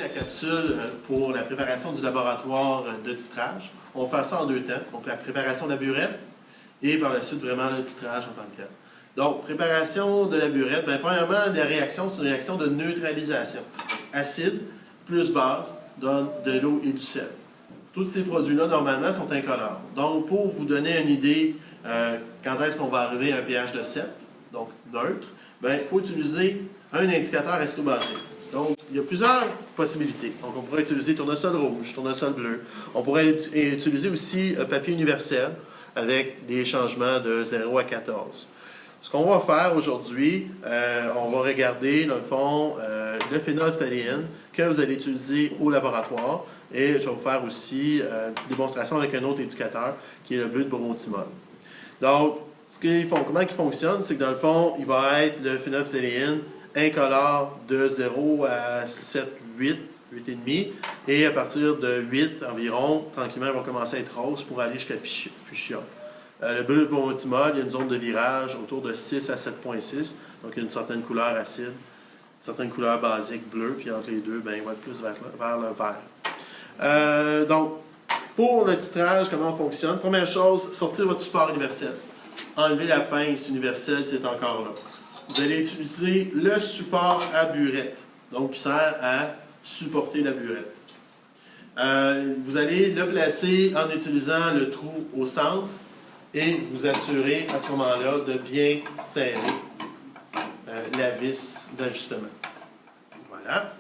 la capsule pour la préparation du laboratoire de titrage. On va faire ça en deux temps. Donc, la préparation de la burette et par la suite, vraiment, le titrage en tant que tel. Donc, préparation de la burette. Bien, premièrement, la réaction, c'est une réaction de neutralisation. Acide plus base donne de l'eau et du sel. Tous ces produits-là, normalement, sont incolores. Donc, pour vous donner une idée quand est-ce qu'on va arriver à un pH de 7, donc neutre, bien, il faut utiliser un indicateur ascobatrique. Donc, il y a plusieurs possibilités. Donc, on pourrait utiliser tournesol rouge, tournesol bleu. On pourrait utiliser aussi papier universel avec des changements de 0 à 14. Ce qu'on va faire aujourd'hui, on va regarder, dans le fond, le phénylphtaléine que vous allez utiliser au laboratoire. Et je vais vous faire aussi une petite démonstration avec un autre indicateur qui est le bleu de bromothymol. Donc, comment il fonctionne, c'est que dans le fond, il va être le phénylphtaléine incolore de 0 à 7, 8, 8,5. Et à partir de 8 environ, tranquillement, il va commencer à être rose pour aller jusqu'à fuchsia. Le bleu de bromothymol, il y a une zone de virage autour de 6 à 7,6. Donc, il y a une certaine couleur acide, une certaine couleur basique bleue, puis entre les deux, bien, il va être plus vers le vert. Donc, pour le titrage, comment on fonctionne? Première chose, sortir votre support universel. Enlever la pince universelle si c'est encore là. Vous allez utiliser le support à burette, donc qui sert à supporter la burette. Vous allez le placer en utilisant le trou au centre et vous assurer à ce moment-là de bien serrer la vis d'ajustement. Voilà.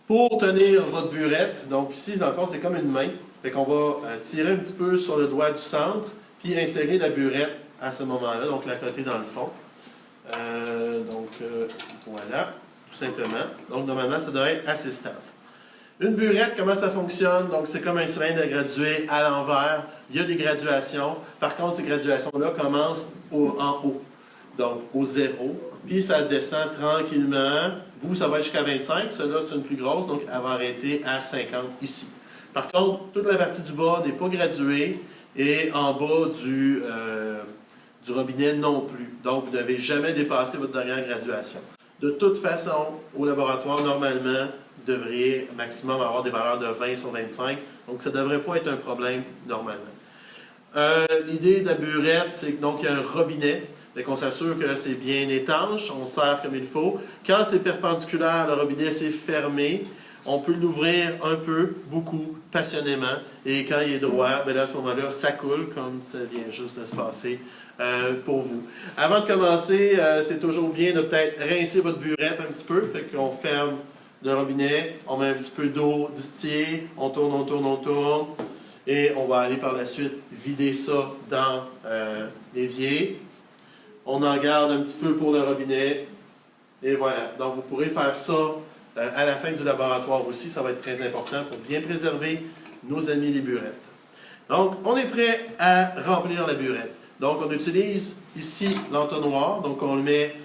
Pour tenir votre burette, donc ici, dans le fond, c'est comme une main. Fait qu'on va tirer un petit peu sur le doigt du centre, puis insérer la burette à ce moment-là, donc la coter dans le fond. Voilà, tout simplement. Donc, normalement, ça devrait être assez stable. Une burette, comment ça fonctionne? Donc, c'est comme un cylindre gradué à l'envers. Il y a des graduations. Par contre, ces graduations-là commencent en haut, donc au 0. Puis, ça descend tranquillement. Vous, ça va être jusqu'à 25. Celle-là, c'est une plus grosse, donc elle va arrêter à 50 ici. Par contre, toute la partie du bas n'est pas graduée et en bas du robinet non plus. Donc, vous ne devez jamais dépasser votre dernière graduation. De toute façon, au laboratoire, normalement, vous devriez maximum avoir des valeurs de 20 sur 25. Donc, ça ne devrait pas être un problème normalement. L'idée de la burette, c'est qu'il y a un robinet. On s'assure que c'est bien étanche, on serre comme il faut. Quand c'est perpendiculaire, le robinet c'est fermé. On peut l'ouvrir un peu, beaucoup, passionnément. Et quand il est droit, bien là, à ce moment-là, ça coule comme ça vient juste de se passer pour vous. Avant de commencer, c'est toujours bien de peut-être rincer votre burette un petit peu. Fait qu'on ferme le robinet, on met un petit peu d'eau distillée, on tourne, on tourne, on tourne. Et on va aller par la suite vider ça dans l'évier. On en garde un petit peu pour le robinet. Et voilà. Donc, vous pourrez faire ça à la fin du laboratoire aussi. Ça va être très important pour bien préserver nos amis les burettes. Donc, on est prêt à remplir la burette. Donc, on utilise ici l'entonnoir. Donc, on le met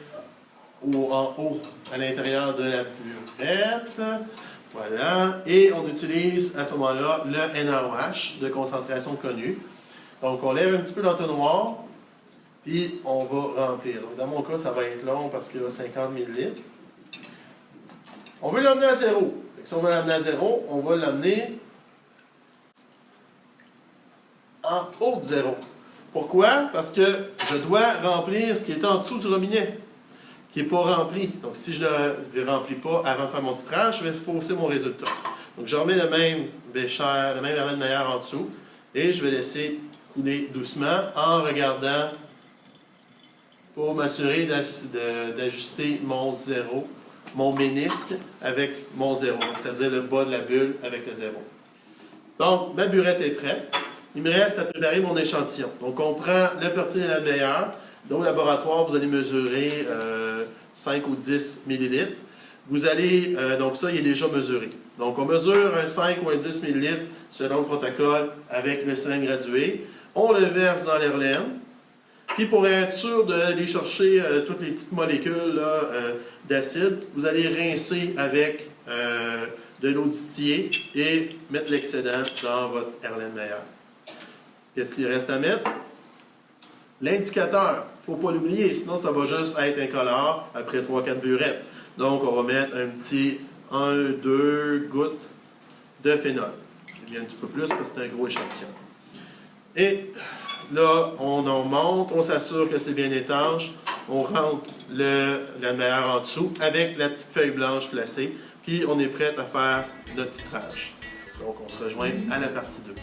en haut à l'intérieur de la burette. Voilà. Et on utilise à ce moment-là le NaOH de concentration connue. Donc, on lève un petit peu l'entonnoir. Puis, on va remplir. Donc, dans mon cas, ça va être long parce qu'il y a 50 ml. On veut l'amener à 0. Si on veut l'amener à 0, on va l'amener en haut de 0. Pourquoi? Parce que je dois remplir ce qui est en dessous du robinet, qui n'est pas rempli. Donc, si je ne le remplis pas avant de faire mon titrage, je vais fausser mon résultat. Donc, je remets le même bécher, le même Erlenmeyer en dessous, et je vais laisser couler doucement en regardant pour m'assurer d'ajuster mon 0, mon ménisque avec mon 0, c'est-à-dire le bas de la bulle avec le 0. Donc, ma burette est prête. Il me reste à préparer mon échantillon. Donc, on prend le pertil de la meilleure. Au laboratoire, vous allez mesurer 5 ou 10 ml. Vous allez, donc ça, il est déjà mesuré. Donc, on mesure un 5 ou un 10 ml selon le protocole avec le cylindre gradué. On le verse dans l'Erlen. Puis pour être sûr d'aller chercher toutes les petites molécules d'acide, vous allez rincer avec de l'eau distillée et mettre l'excédent dans votre Erlenmeyer. Qu'est-ce qu'il reste à mettre? L'indicateur. Il ne faut pas l'oublier, sinon ça va juste être incolore après 3-4 burettes. Donc on va mettre un petit 1-2 gouttes de phénol. C'est bien un petit peu plus parce que c'est un gros échantillon. Et là, on en monte, on s'assure que c'est bien étanche, on rentre la meilleure en dessous avec la petite feuille blanche placée, puis on est prêt à faire notre titrage. Donc, on se rejoint à la partie 2.